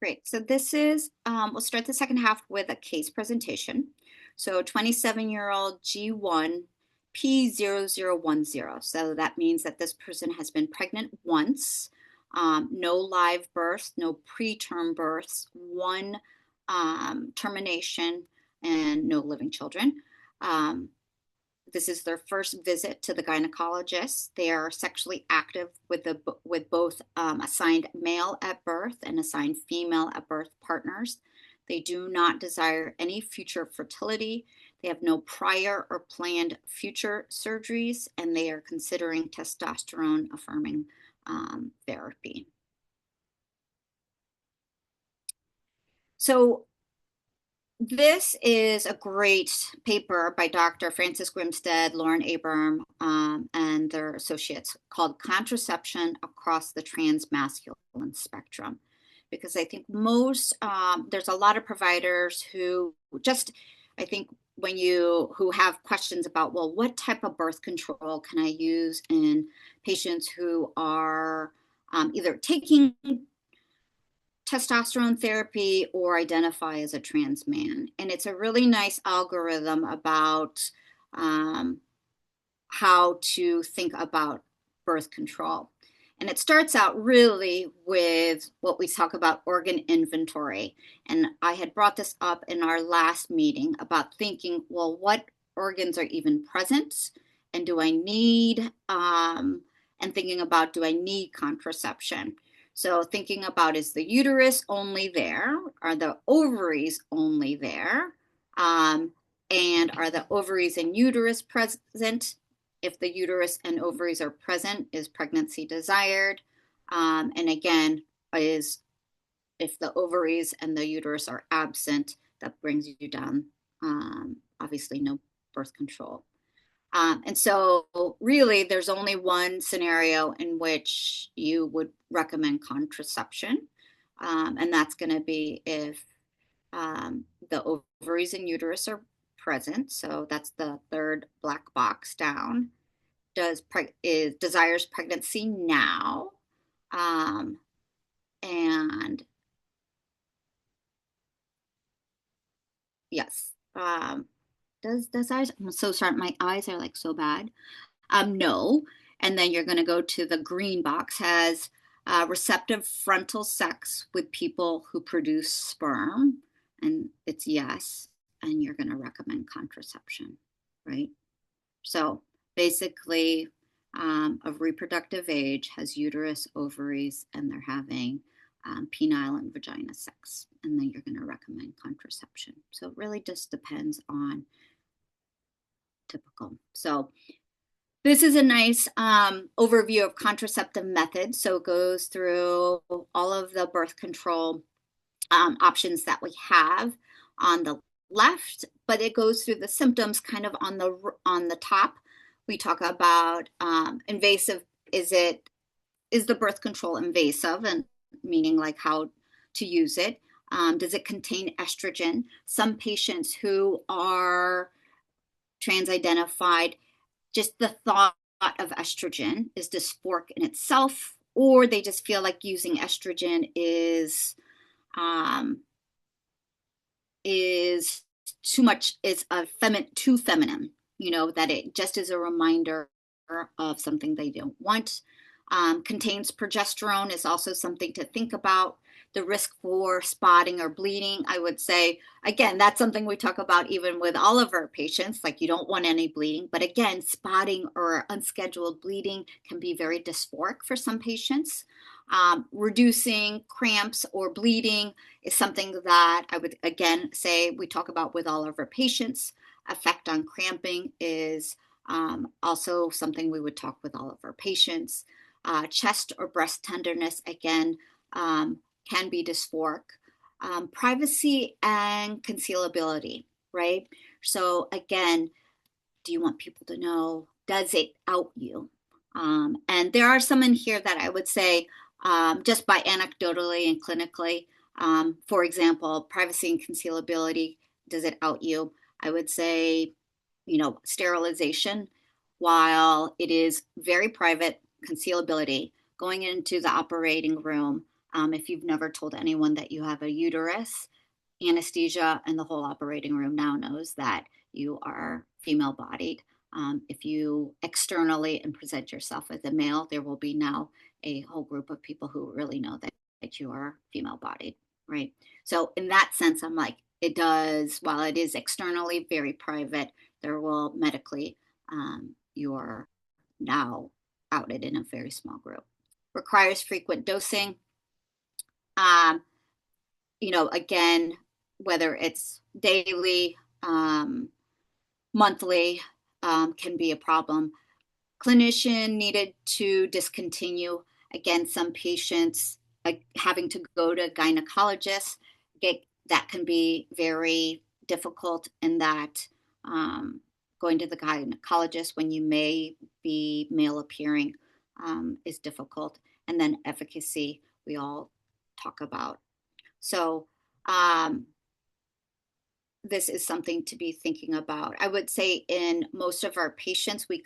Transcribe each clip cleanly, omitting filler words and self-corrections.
Great. So this is, we'll start the second half with a case presentation. So 27-year-old G1 P0010. So that means that this person has been pregnant once, no live births, no preterm births, one termination, and no living children. This is their first visit to the gynecologist. They are sexually active with both assigned male at birth and assigned female at birth partners. They do not desire any future fertility. They have no prior or planned future surgeries, and they are considering testosterone affirming therapy. So this is a great paper by Dr. Francis Grimstead, Lauren Abram, and their associates called Contraception Across the Transmasculine Spectrum. Because I think there's a lot of providers who I think who have questions about, well, what type of birth control can I use in patients who are either taking testosterone therapy or identify as a trans man. And it's a really nice algorithm about how to think about birth control. And it starts out really with what we talk about organ inventory. And I had brought this up in our last meeting about thinking, well, what organs are even present? And do I need, and thinking about, do I need contraception? So thinking about, is the uterus only there? Are the ovaries only there? And are the ovaries and uterus present? If the uterus and ovaries are present, is pregnancy desired? And again, if the ovaries and the uterus are absent, that brings you down, obviously no birth control. And so really there's only one scenario in which you would recommend contraception. And that's going to be if the ovaries and uterus are present. So that's the third black box down. Desires pregnancy now. And yes. Does eyes? I'm so sorry. My eyes are like so bad. No. And then you're going to go to the green box, has receptive frontal sex with people who produce sperm. And it's yes. And you're going to recommend contraception, right? So basically, of reproductive age, has uterus, ovaries, and they're having penile and vagina sex. And then you're going to recommend contraception. So it really just depends on typical. So this is a nice overview of contraceptive methods. So it goes through all of the birth control options that we have on the left, but it goes through the symptoms kind of on the top. We talk about invasive. Is the birth control invasive, and meaning like how to use it? Does it contain estrogen? Some patients who are trans-identified, just the thought of estrogen is dysphoric in itself, or they just feel like using estrogen is too much, is too feminine, that it just is a reminder of something they don't want. Contains progesterone is also something to think about. The risk for spotting or bleeding, I would say, again, that's something we talk about even with all of our patients, like you don't want any bleeding. But again, spotting or unscheduled bleeding can be very dysphoric for some patients. Reducing cramps or bleeding is something that I would, again, say we talk about with all of our patients. Effect on cramping is also something we would talk with all of our patients. Chest or breast tenderness, again, can be dysphoric. Privacy and concealability, right? So again, do you want people to know? Does it out you? And there are some in here that I would say, just by anecdotally and clinically, for example, privacy and concealability, does it out you? I would say, sterilization, while it is very private, concealability, going into the operating room, If you've never told anyone that you have a uterus, anesthesia and the whole operating room now knows that you are female bodied. If you externally and present yourself as a male, there will be now a whole group of people who really know that you are female bodied, right? So in that sense, I'm like, it does, while it is externally very private, there will medically, you're now outed in a very small group. Requires frequent dosing. Um, again, whether it's daily, monthly, can be a problem. Clinician needed to discontinue. Again, some patients having to go to gynecologists, that can be very difficult in that going to the gynecologist when you may be male appearing is difficult. And then efficacy, we all talk about. So this is something to be thinking about. I would say in most of our patients, you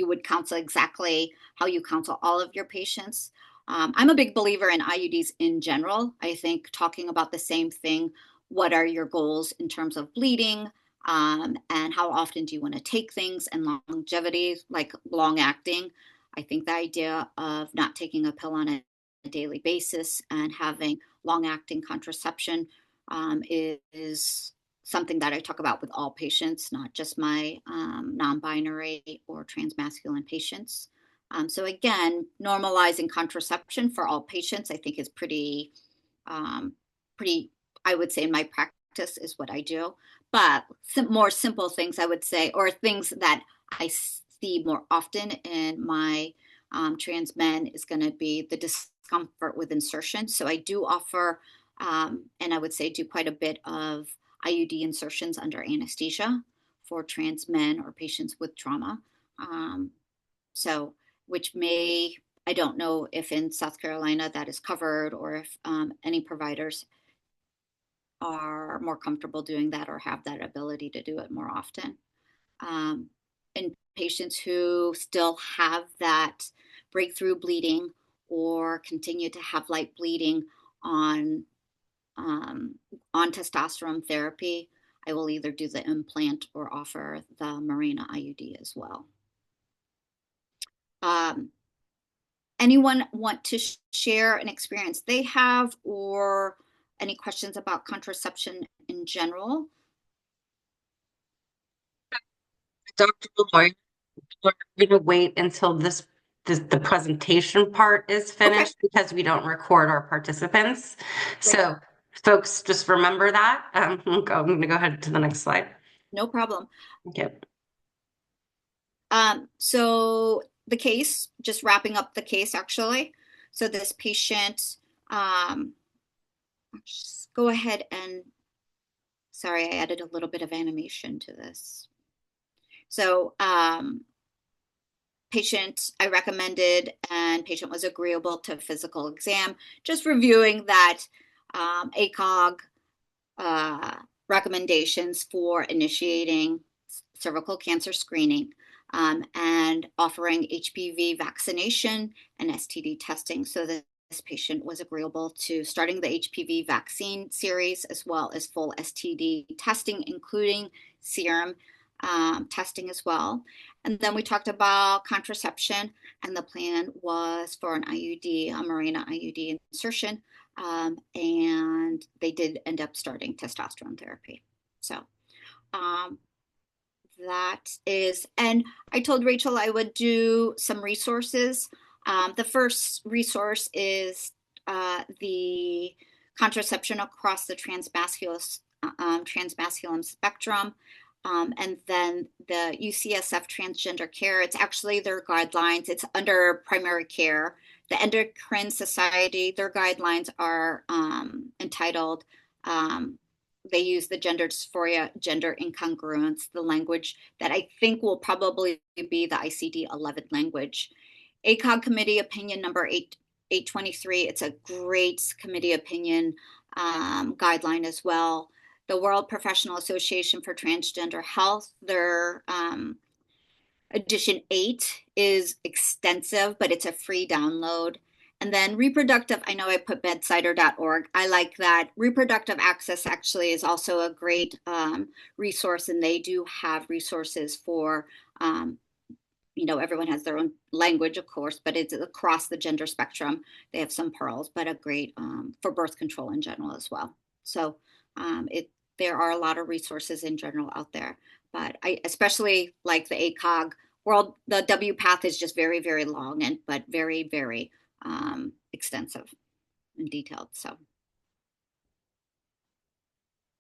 would counsel exactly how you counsel all of your patients. I'm a big believer in IUDs in general. I think talking about the same thing, what are your goals in terms of bleeding, and how often do you want to take things, and longevity, like long acting. I think the idea of not taking a pill on a daily basis and having long acting contraception is something that I talk about with all patients, not just my non-binary or transmasculine patients. So again, normalizing contraception for all patients, I think is pretty, I would say in my practice is what I do. But more simple things I would say, or things that I see more often in my trans men, is going to be the discomfort with insertion. So I do offer, and I would say do quite a bit of IUD insertions under anesthesia for trans men or patients with trauma. So, which I don't know if in South Carolina that is covered, or if any providers are more comfortable doing that or have that ability to do it more often. In patients who still have that breakthrough bleeding or continue to have light bleeding on testosterone therapy, I will either do the implant or offer the Mirena IUD as well. Anyone want to share an experience they have, or any questions about contraception in general? Dr. Viloria, we're going to wait until the presentation part is Okay. finished because we don't record our participants. Right. So folks, just remember that. I'm going to go ahead to the next slide. No problem. Okay. So the case, just wrapping up the case actually. So this patient, just go ahead and, sorry, I added a little bit of animation to this. So patient I recommended, and patient was agreeable to physical exam, just reviewing that ACOG recommendations for initiating cervical cancer screening, and offering HPV vaccination and STD testing. So that this patient was agreeable to starting the HPV vaccine series as well as full STD testing, including serum testing as well. And then we talked about contraception, and the plan was for an IUD, a Mirena IUD insertion, and they did end up starting testosterone therapy. So that is, and I told Rachel I would do some resources. The first resource is the contraception across the transmasculine spectrum. And then the UCSF transgender care, it's actually their guidelines. It's under primary care. The Endocrine Society, their guidelines are entitled, they use the gender dysphoria, gender incongruence, the language that I think will probably be the ICD-11 language. ACOG committee opinion number 823, it's a great committee opinion guideline as well. The World Professional Association for Transgender Health, their edition 8 is extensive, but it's a free download. And then reproductive, I know I put bedsider.org. I like that. Reproductive Access actually is also a great resource, and they do have resources for, everyone has their own language, of course, but it's across the gender spectrum. They have some pearls, but a great for birth control in general as well. So there are a lot of resources in general out there, but I especially like the ACOG world. The W path is just very, very long but very, very extensive and detailed. So